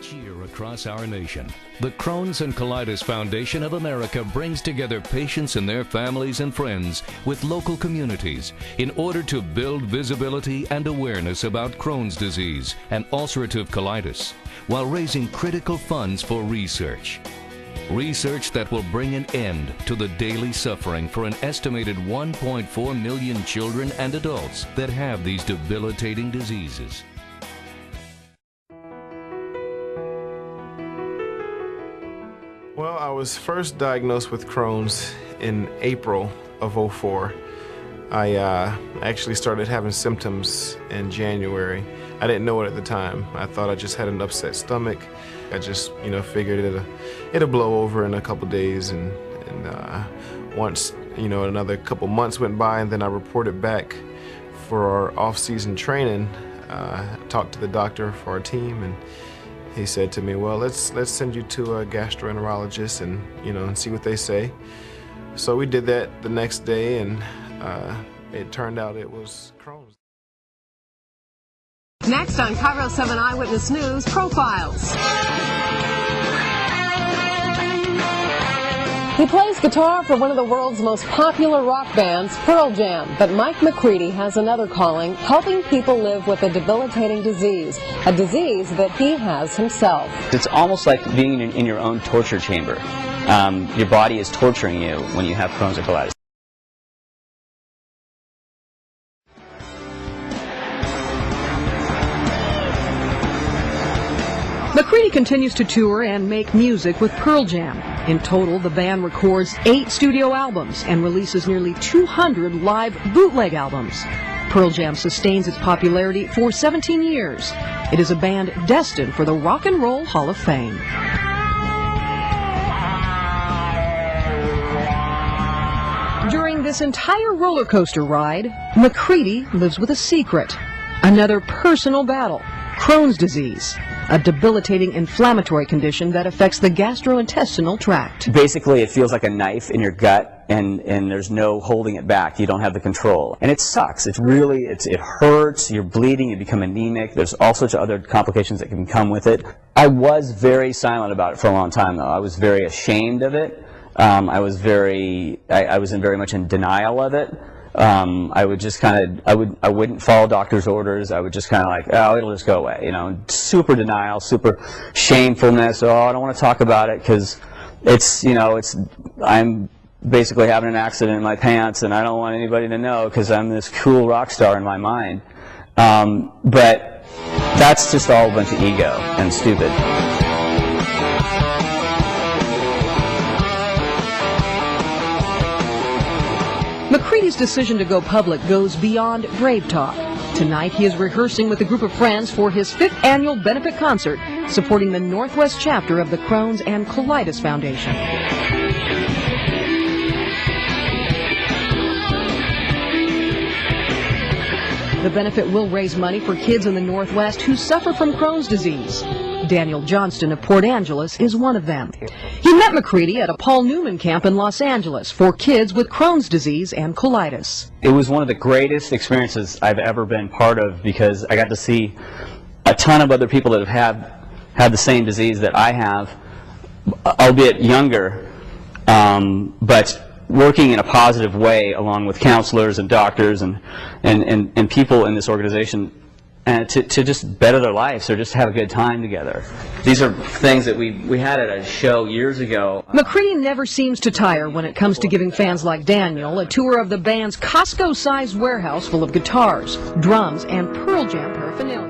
Each year across our nation, the Crohn's and Colitis Foundation of America brings together patients and their families and friends with local communities in order to build visibility and awareness about Crohn's disease and ulcerative colitis, while raising critical funds for research. Research that will bring an end to the daily suffering for an estimated 1.4 million children and adults that have these debilitating diseases. Well, I was first diagnosed with Crohn's in April of '04. I actually started having symptoms in January. I didn't know it at the time. I thought I just had an upset stomach. I just, figured it'll blow over in a couple days, and once, another couple months went by, and then I reported back for our off-season training. Talked to the doctor for our team, and he said to me, well, let's send you to a gastroenterologist and see what they say. So we did that the next day, and it turned out it was Crohn's. Next on Cairo 7 Eyewitness News, Profiles. He plays guitar for one of the world's most popular rock bands, Pearl Jam. But Mike McCready has another calling, helping people live with a debilitating disease, a disease that he has himself. It's almost like being in your own torture chamber. Your body is torturing you when you have Crohn's or colitis. McCready continues to tour and make music with Pearl Jam. In total, the band records 8 studio albums and releases nearly 200 live bootleg albums. Pearl Jam sustains its popularity for 17 years. It is a band destined for the Rock and Roll Hall of Fame. During this entire roller coaster ride, McCready lives with a secret. Another personal battle, Crohn's disease, a debilitating inflammatory condition that affects the gastrointestinal tract. Basically, it feels like a knife in your gut, and there's no holding it back. You don't have the control. And it sucks. It hurts, you're bleeding, you become anemic. There's all sorts of other complications that can come with it. I was very silent about it for a long time, though. I was very ashamed of it. I was very much in denial of it. I would just I wouldn't follow doctor's orders. I would just oh, it'll just go away, super denial, super shamefulness. Oh, I don't want to talk about it because I'm basically having an accident in my pants, and I don't want anybody to know because I'm this cool rock star in my mind. But that's just all a bunch of ego and stupid. McCready's decision to go public goes beyond brave talk. Tonight he is rehearsing with a group of friends for his 5th annual benefit concert supporting the Northwest chapter of the Crohn's and Colitis Foundation. The benefit will raise money for kids in the Northwest who suffer from Crohn's disease. Daniel Johnston of Port Angeles is one of them. He met McCready at a Paul Newman camp in Los Angeles for kids with Crohn's disease and colitis. It was one of the greatest experiences I've ever been part of because I got to see a ton of other people that have had the same disease that I have, albeit younger, but working in a positive way along with counselors and doctors and people in this organization, and to just better their lives or just have a good time together. These are things that we had at a show years ago. McCready never seems to tire when it comes to giving fans like Daniel a tour of the band's Costco-sized warehouse full of guitars, drums, and Pearl Jam paraphernalia.